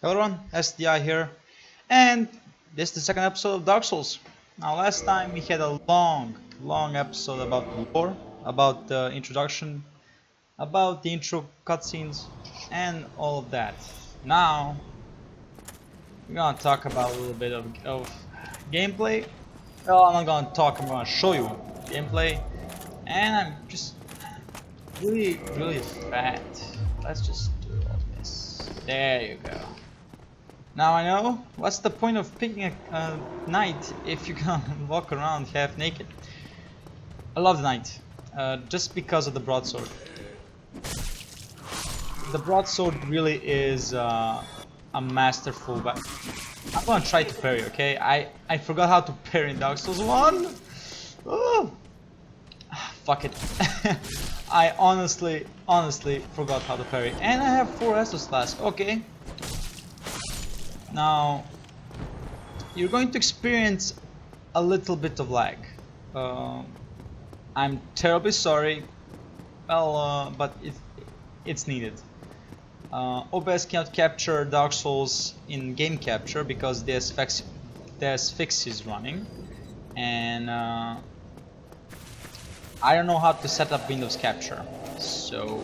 Hello everyone, SVTDI here, and this is the second episode of Dark Souls. Now last time we had a long episode about the lore, about the introduction, about the intro cutscenes, and all of that. Now, we're gonna talk about a little bit of gameplay. Well, I'm not gonna talk, I'm gonna show you gameplay, and I'm just really fat. Let's just do all this. There you go. Now I know, what's the point of picking a knight if you can walk around half naked? I love the knight, just because of the broadsword. The broadsword really is a masterful weapon. I'm gonna try to parry, okay? I forgot how to parry in Dark Souls 1! Oh. Fuck it. I honestly forgot how to parry. And I have 4 Estus flasks, okay. Now, you're going to experience a little bit of lag. I'm terribly sorry, well, but it's needed. OBS cannot capture Dark Souls in game capture because there's fixes running, and I don't know how to set up Windows capture, so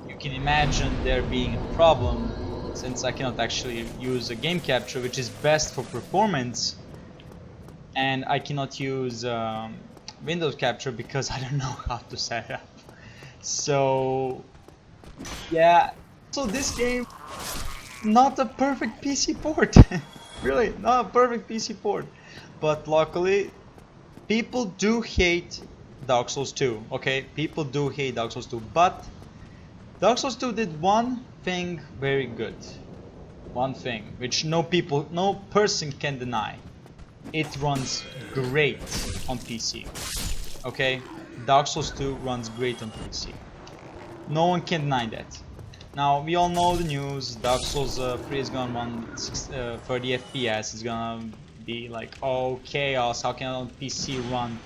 you can imagine there being a problem. Since I cannot actually use a game capture, which is best for performance, and I cannot use Windows capture because I don't know how to set it up. So yeah, so this game, not a perfect PC port. Really, not a perfect PC port. But luckily, people do hate Dark Souls 2, okay? People do hate Dark Souls 2, but Dark Souls 2 did one thing very good. One thing which no person can deny. It runs great on PC. Okay? Dark Souls 2 runs great on PC. No one can deny that. Now we all know the news. Dark Souls 3 is gonna run 30 FPS. It's gonna be like, oh, chaos. How can on PC run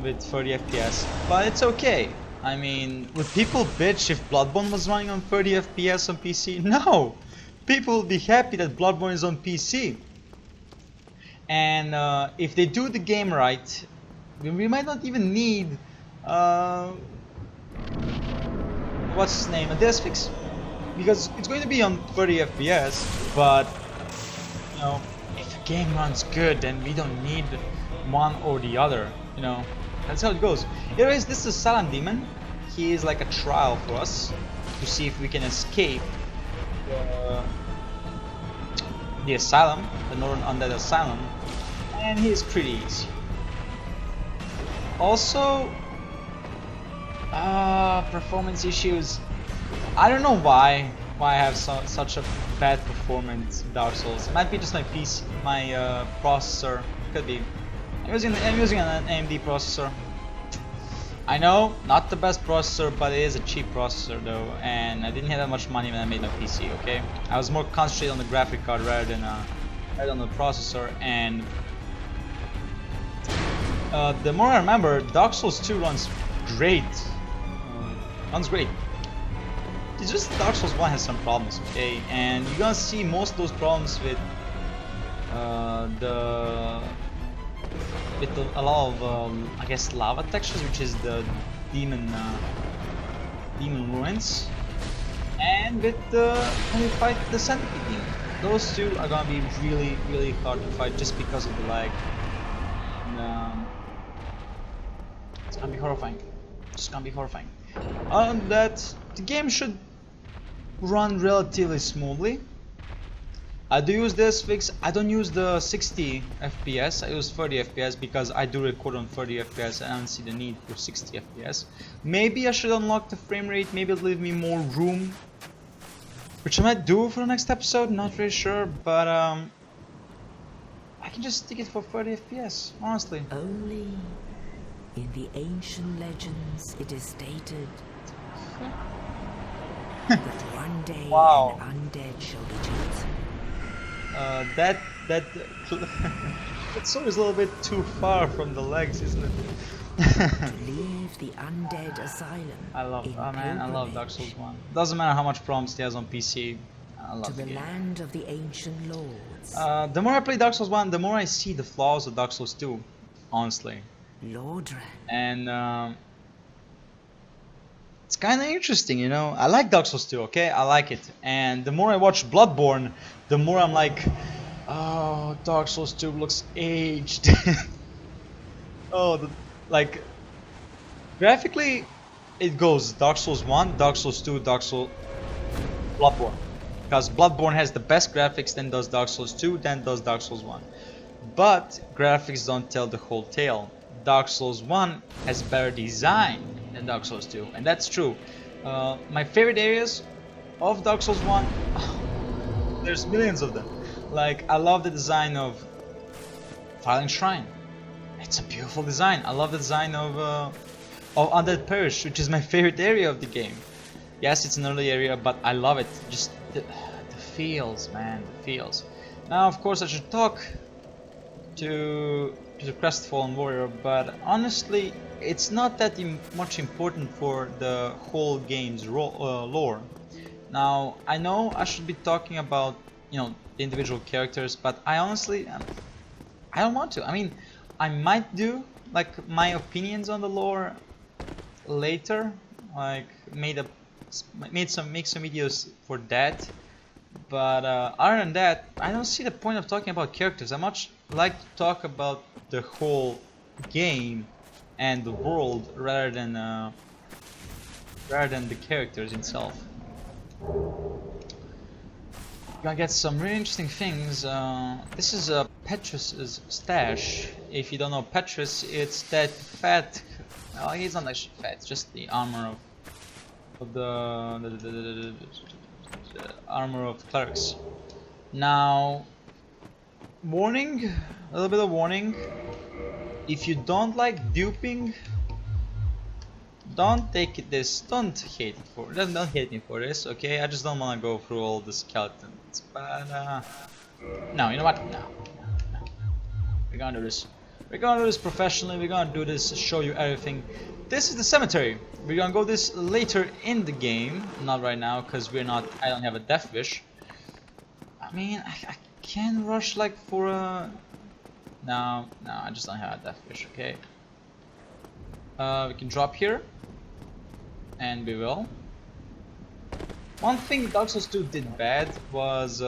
with 30 FPS? But it's okay. I mean, would people bitch if Bloodborne was running on 30 FPS on PC? No! People will be happy that Bloodborne is on PC. And if they do the game right, we might not even need what's his name, a death fix, because it's going to be on 30 FPS. But you know, if the game runs good, then we don't need one or the other. You know, that's how it goes. Anyways, this is a Silent Demon. He is like a trial for us to see if we can escape the asylum, the Northern Undead Asylum, and he is pretty easy. Also, performance issues. I don't know why I have such a bad performance in Dark Souls. It might be just my PC, my processor. Could be. I'm using an AMD processor. I know, not the best processor, but it is a cheap processor though, and I didn't have that much money when I made my PC, okay? I was more concentrated on the graphic card rather than on the processor, and the more I remember, Dark Souls 2 runs great. It's just Dark Souls 1 has some problems, okay? And you're gonna see most of those problems with a lot of I guess lava textures, which is the demon ruins, and with when you fight the centipede demon. Those two are gonna be really hard to fight just because of the lag. And, it's gonna be horrifying. It's gonna be horrifying. That the game should run relatively smoothly. I do use this fix. I don't use the 60 FPS, I use 30 FPS because I do record on 30 FPS and I don't see the need for 60 FPS. Maybe I should unlock the frame rate, maybe it'll leave me more room, which I might do for the next episode, not really sure, but I can just stick it for 30 FPS, honestly. Only in the ancient legends it is stated that one day Wow. an undead shall be chosen. That sword is a little bit too far from the legs, isn't it? To leave the undead asylum. I love Dark Souls 1. Doesn't matter how much problems he has on PC. I love To the the game. land of the ancient lords. The more I play Dark Souls 1, the more I see the flaws of Dark Souls 2, honestly. Lordran. And it's kind of interesting, you know. I like Dark Souls 2, okay? I like it. And the more I watch Bloodborne, the more I'm like, oh, Dark Souls 2 looks aged. Oh, like, graphically, it goes Dark Souls 1, Dark Souls 2, Dark Souls, Bloodborne. Because Bloodborne has the best graphics, then does Dark Souls 2, then does Dark Souls 1. But graphics don't tell the whole tale. Dark Souls 1 has better design than Dark Souls 2, and that's true. My favorite areas of Dark Souls 1, there's millions of them. Like, I love the design of Firelink Shrine. It's a beautiful design. I love the design of Undead Parish, which is my favorite area of the game. Yes, it's an early area, but I love it. Just the feels, man, the feels. Now, of course, I should talk to the Crestfallen Warrior, but honestly, it's not that much important for the whole game's lore. Now, I know I should be talking about, you know, the individual characters, but I honestly, I don't want to. I mean, I might do like my opinions on the lore later, like make some videos for that. But other than that, I don't see the point of talking about characters. I much like to talk about the whole game and the world rather than the characters itself. Gonna get some really interesting things. This is Petrus's stash. If you don't know Petrus, it's that fat. Well, he's not actually fat. It's just the armor of the armor of clerics. Now, warning, a little bit of warning. If you don't like duping, don't hate me for this, okay? I just don't want to go through all the skeletons, but no, you know what? No. We're gonna do this. We're gonna do this professionally. We're gonna do this, show you everything. This is the cemetery. We're gonna go this later in the game, not right now, because I don't have a death wish. I mean, I can rush like for a... No, I just don't have a death wish, okay? We can drop here. And we will. One thing Dark Souls 2 did bad was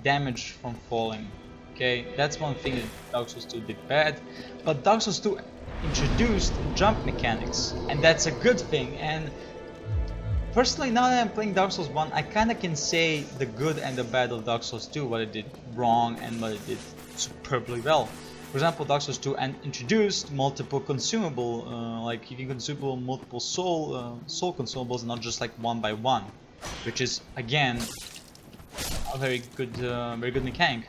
damage from falling. Okay, that's one thing that Dark Souls 2 did bad. But Dark Souls 2 introduced jump mechanics, and that's a good thing. And personally, now that I'm playing Dark Souls 1, I kinda can say the good and the bad of Dark Souls 2, what it did wrong and what it did superbly well. For example, Dark Souls 2 introduced multiple consumable, like you can consume multiple soul consumables, not just like one by one, which is again a very good mechanic.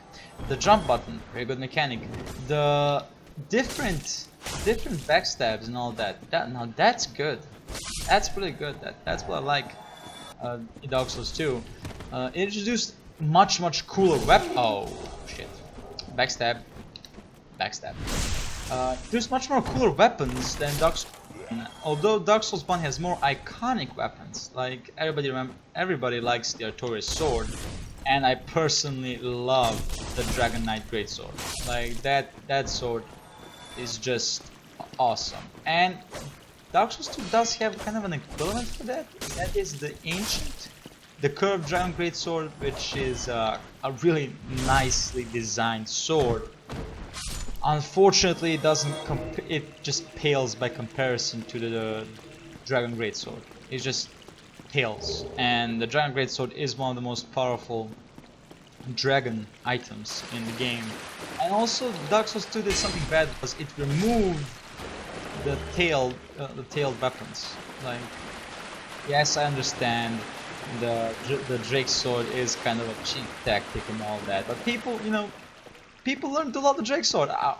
The jump button, very good mechanic. The different backstabs and all that. Now that's good. That's really good. That's what I like in Dark Souls 2. It introduced much cooler weapon. Oh shit! Backstab. There's much more cooler weapons than Dark Souls 1. Although Dark Souls 1 has more iconic weapons, like everybody likes the Artorias sword, and I personally love the Dragon Knight Greatsword. Like that sword is just awesome. And Dark Souls 2 does have kind of an equivalent for that. That is the curved Dragon Greatsword, which is a really nicely designed sword. Unfortunately, it just pales by comparison to the Dragon Greatsword. It just pales, and the Dragon Greatsword is one of the most powerful dragon items in the game. And also, Dark Souls 2 did something bad because it removed the tailed weapons. Like, yes, I understand the Drake sword is kind of a cheap tactic and all that, but people learn to love the Drake sword. I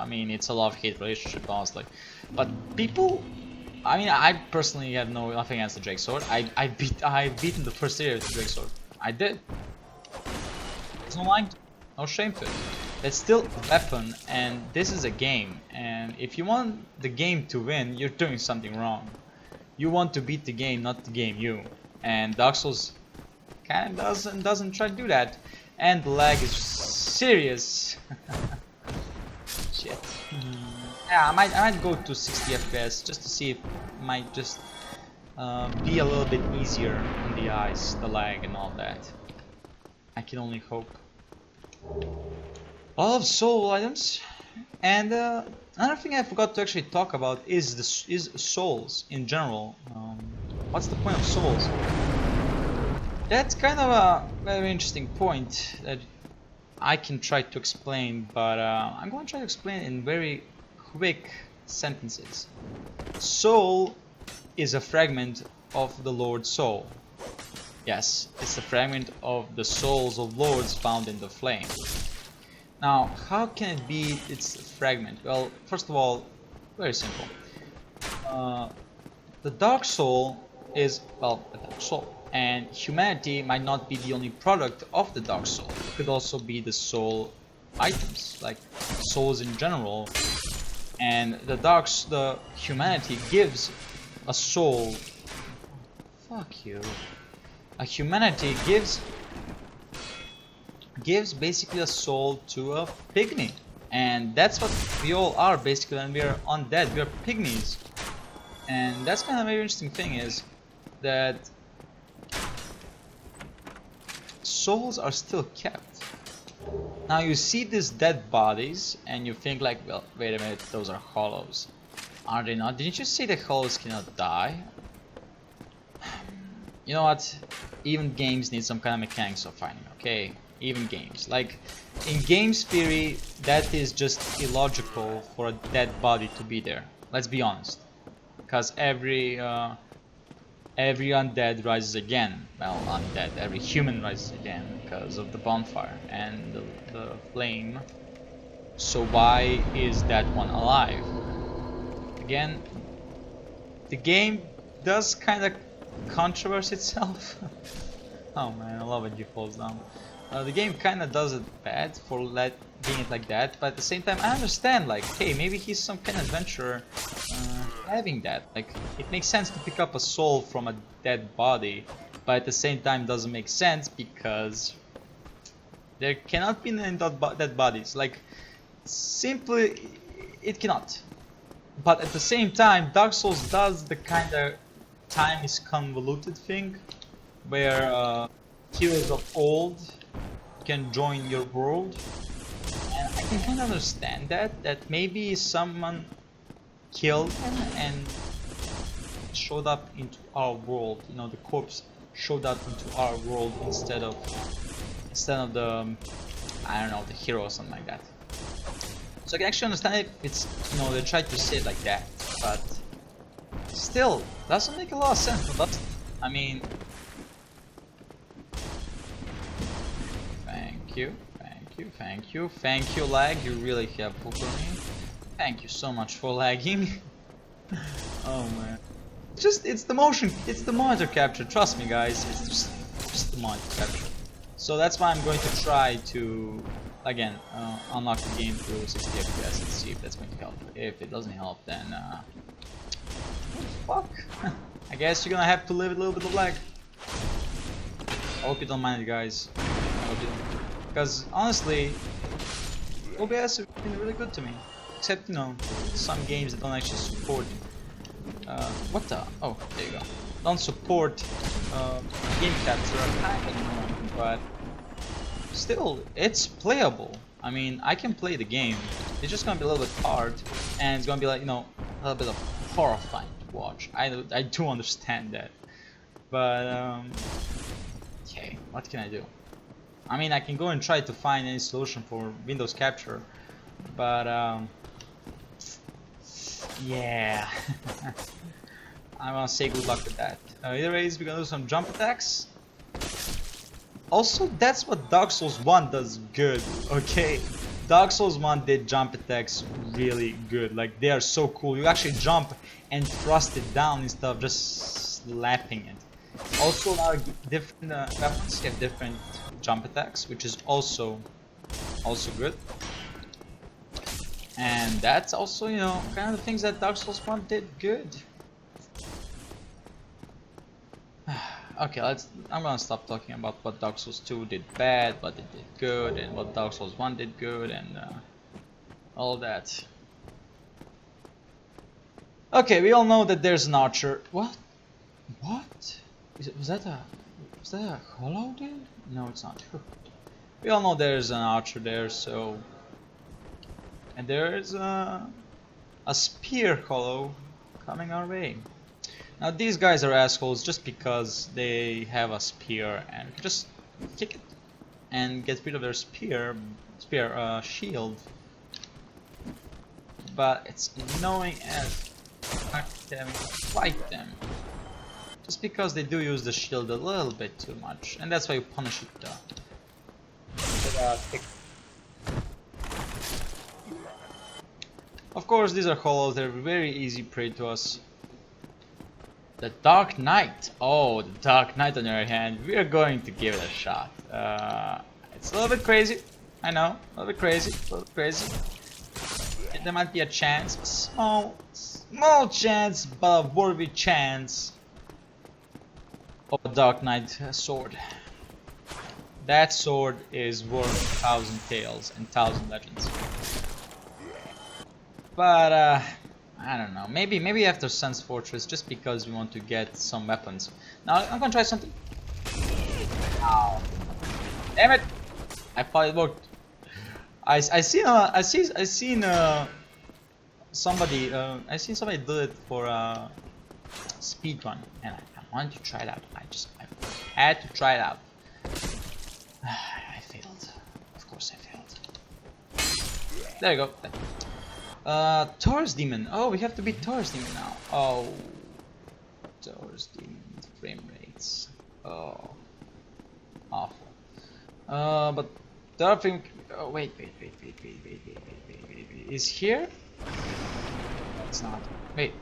mean, it's a love-hate relationship, honestly. But people, I mean, I personally have nothing against the Drake sword. I've beaten the first area with the Drake sword. I did. There's no lying, no shame to it. It's still a weapon, and this is a game. And if you want the game to win, you're doing something wrong. You want to beat the game, not the game you. and Dark Souls kind of doesn't try to do that, and the lag is serious. Shit. Yeah, I might go to 60 FPS just to see if it might just be a little bit easier on the eyes, the lag and all that. I can only hope. All of soul items, and another thing I forgot to actually talk about is souls in general. What's the point of souls? That's kind of a very interesting point that I can try to explain, but I'm going to try to explain it in very quick sentences. Soul is a fragment of the Lord's soul. Yes, it's a fragment of the souls of lords found in the flame. Now, how can it be its fragment? Well, first of all, very simple. The Dark Soul is, well, a Dark Soul. And humanity might not be the only product of the Dark Soul. It could also be the soul items, like souls in general. And the humanity gives a soul. Fuck you. A humanity gives basically a soul to a pygmy, and that's what we all are basically when we are undead. We are pygmies, and that's kind of a very interesting thing is that souls are still kept. Now you see these dead bodies and you think like, well, wait a minute, those are hollows. Are they not? Didn't you say that hollows cannot die? You know what? Even games need some kind of mechanics of fighting, okay? Even games. Like, in games theory, that is just illogical for a dead body to be there. Let's be honest. Because every undead rises again. Well, undead. Every human rises again because of the bonfire and the flame. So why is that one alive? Again, the game does kind of controversy itself. Oh man, I love it. He falls down. The game kind of does it bad for being it like that, but at the same time I understand, like, hey, maybe he's some kind of adventurer having that. Like, it makes sense to pick up a soul from a dead body, but at the same time doesn't make sense because there cannot be any dead bodies. Like, simply, it cannot. But at the same time, Dark Souls does the kind of time is convoluted thing where heroes of old can join your world, and I can kind of understand that maybe someone killed him and showed up into our world. You know, the corpse showed up into our world instead of the I don't know, the hero or something like that. So I can actually understand if it's, you know, they tried to say it like that, but still doesn't make a lot of sense. But I mean, thank you, lag. You really helpful for me. Thank you so much for lagging. Oh man, it's the motion, it's the monitor capture. Trust me, guys, it's just the monitor capture. So that's why I'm going to try to again unlock the game through 60 FPS and see if that's going to help. If it doesn't help, then what the fuck? I guess you're gonna have to live with a little bit of lag. I hope you don't mind it, guys. I hope you don't. Because honestly, OBS has been really good to me. Except, you know, some games that don't actually support. What the? Oh, there you go. Don't support game capture anymore, but still, it's playable. I mean, I can play the game. It's just gonna be a little bit hard, and it's gonna be like, you know, a little bit of horrifying to watch. I do understand that, but okay, what can I do? I mean, I can go and try to find any solution for Windows capture, but yeah. I want to say good luck with that. Either ways, we're gonna do some jump attacks. Also, that's what Dark Souls 1 does good, okay? Dark Souls 1 did jump attacks really good. Like, they are so cool. You actually jump and thrust it down instead of just slapping it. Also, different weapons have different jump attacks, which is also good. And that's also, you know, kind of the things that Dark Souls 1 did good. Okay, I'm gonna stop talking about what Dark Souls 2 did bad, what it did good, and what Dark Souls 1 did good, and all that. Okay, we all know that there's an archer. What? What? Was that a hollow there? No, it's not. We all know there's an archer there, so... And there's a spear hollow coming our way. Now these guys are assholes just because they have a spear and just kick it and get rid of their shield. But it's annoying as fuck them, fight them. Just because they do use the shield a little bit too much, and that's why you punish it Of course, these are hollows, they're very easy prey to us. The Dark Knight. Oh, the Dark Knight on the other hand, we are going to give it a shot. It's a little bit crazy, I know, a little bit crazy. There might be a chance, a small chance, but a worthy chance of a Dark Knight sword. That sword is worth 1,000 tales and 1,000 legends. But I don't know. Maybe after Sun's Fortress, just because we want to get some weapons. Now I'm gonna try something. Ow! Damn it! I thought it worked. I seen somebody do it for a speed run, and I wanted to try it out. I had to try it out. I failed. Of course I failed. There you go. Taurus Demon. Oh, we have to beat Taurus Demon now. Oh, Taurus Demon frame rates. Oh, awful. But the other thing. Oh, wait. Is here? It's not. Wait.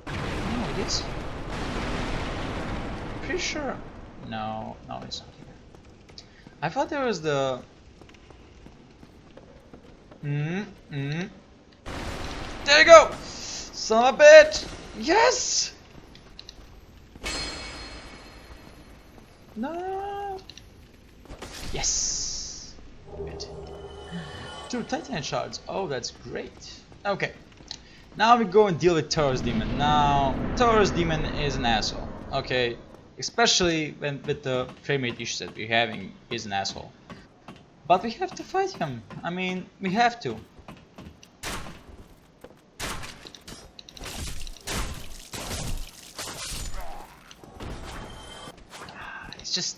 No, it is. Pretty sure. No, it's not here. I thought there was the. There you go! Son of a bitch! Yes! No! Yes! Good. 2 Titan shards. Oh, that's great. Okay. Now we go and deal with Taurus Demon. Now, Taurus Demon is an asshole. Okay? Especially with the frame rate issues that we're having, he's an asshole. But we have to fight him. I mean, we have to. It's just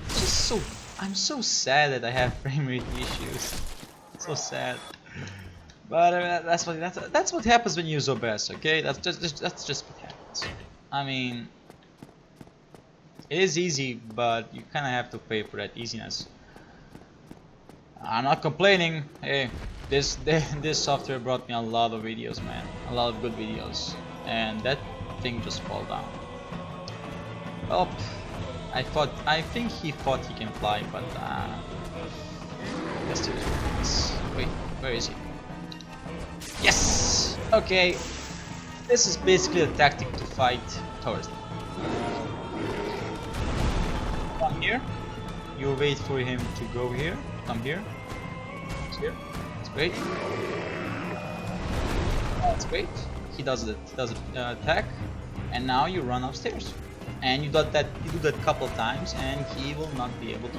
so. I'm so sad that I have frame rate issues. So sad. But that's what happens when you use OBS. Okay, that's just what happens. I mean, it is easy, but you kind of have to pay for that easiness. I'm not complaining. Hey, this software brought me a lot of videos, man. A lot of good videos, and that thing just fell down. Well. I think he thought he can fly, but let's do this. Wait, where is he? Yes! Okay. This is basically a tactic to fight Taurus. Come here. You wait for him to go here. Come here. It's here. It's great. That's great. He does the attack, and now you run upstairs. And you do that a couple times, and he will not be able to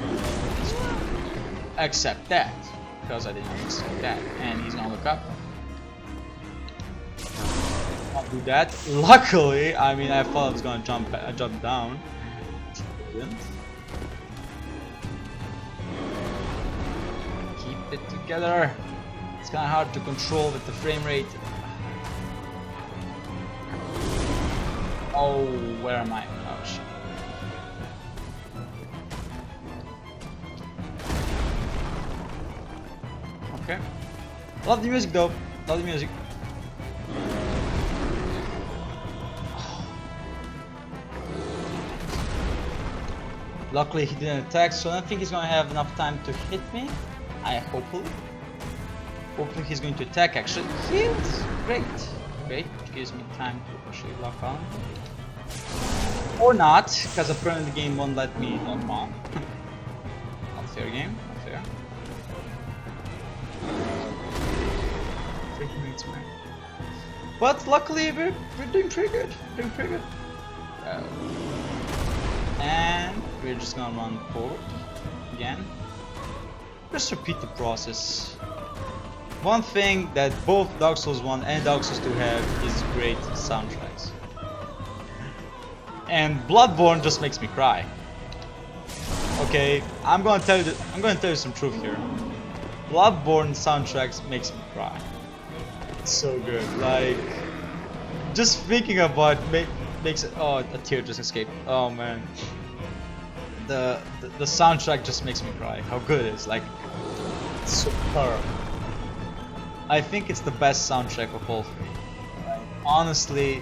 accept that, because I didn't accept that. And he's gonna look up. I'll do that. Luckily, I mean, I thought I was gonna jump down. Didn't. Keep it together. It's kind of hard to control with the frame rate. Oh, where am I? Oh shit. Okay. Love the music though. Love the music. Luckily he didn't attack, so I don't think he's gonna have enough time to hit me. Hopefully he's going to attack actually. Heals! Great. Great. Gives me time to actually lock on. Or not, because apparently the game won't let me log on. Not fair game, not fair. 3 minutes, man. But luckily we're doing pretty good. Doing pretty good. And we're just gonna run forward again. Just repeat the process. One thing that both Dark Souls 1 and Dark Souls 2 have is great soundtracks. And Bloodborne just makes me cry. Okay, I'm gonna tell you some truth here. Bloodborne soundtracks makes me cry. It's so good. Like, just thinking about makes it. Oh, a tear just escaped. Oh man. The soundtrack just makes me cry. How good it is. Like, it's superb. I think it's the best soundtrack of all three. Honestly,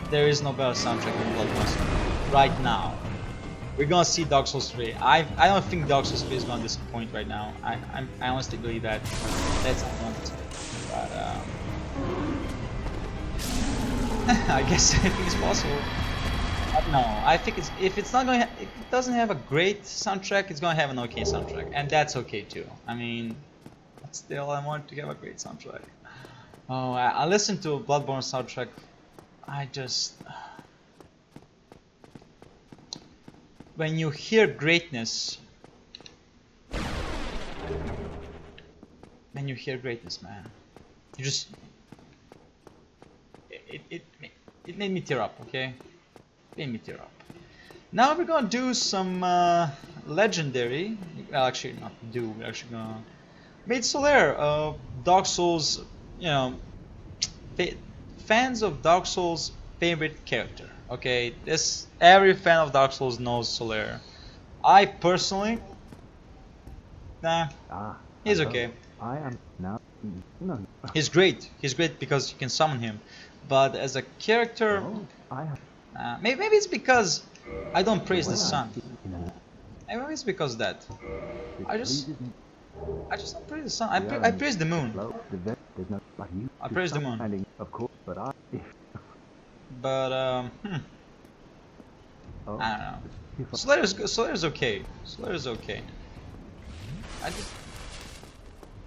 there is no better soundtrack than Bloodborne right now. We're gonna see Dark Souls 3. I don't think Dark Souls 3 is gonna disappoint right now. I honestly believe that. That's not. But I guess anything is possible. No, I think if it doesn't have a great soundtrack, it's gonna have an okay soundtrack, and that's okay too. I mean, still, I want to have a great soundtrack. Oh, I listened to a Bloodborne soundtrack. I just, when you hear greatness, man, you just, it made me tear up. Okay. Made me tear up. Now we're gonna do some legendary. Well, actually, not do. We're actually gonna made Solaire. Dark Souls. You know, fans of Dark Souls' favorite character. Okay, every fan of Dark Souls knows Solaire. I personally, nah, he's okay. I am now. No. He's great. He's great because you can summon him, but as a character. Oh, I have. Maybe it's because I don't praise the sun. Maybe it's because of that. I just don't praise the sun. I praise the moon. I praise the moon. Of course, but I. But I don't know. Solaire's okay. Solaire's okay.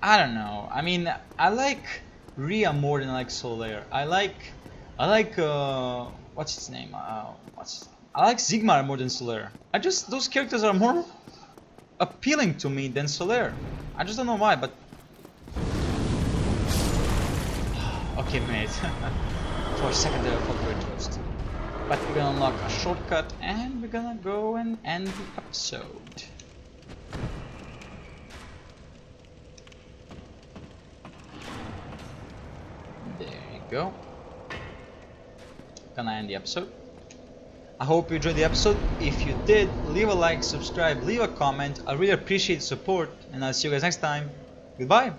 I don't know. I mean, I like Rhea more than I like Solaire. I like what's his name? I like Sigmar more than Solaire. Those characters are more appealing to me than Solaire. I just don't know why, but okay, mate. For a second there, I thought we were toast. But we're gonna unlock a shortcut, and we're gonna go and end the episode. There you go. Gonna end the episode. I hope you enjoyed the episode. If you did, leave a like, subscribe, leave a comment. I really appreciate the support, and I'll see you guys next time. Goodbye.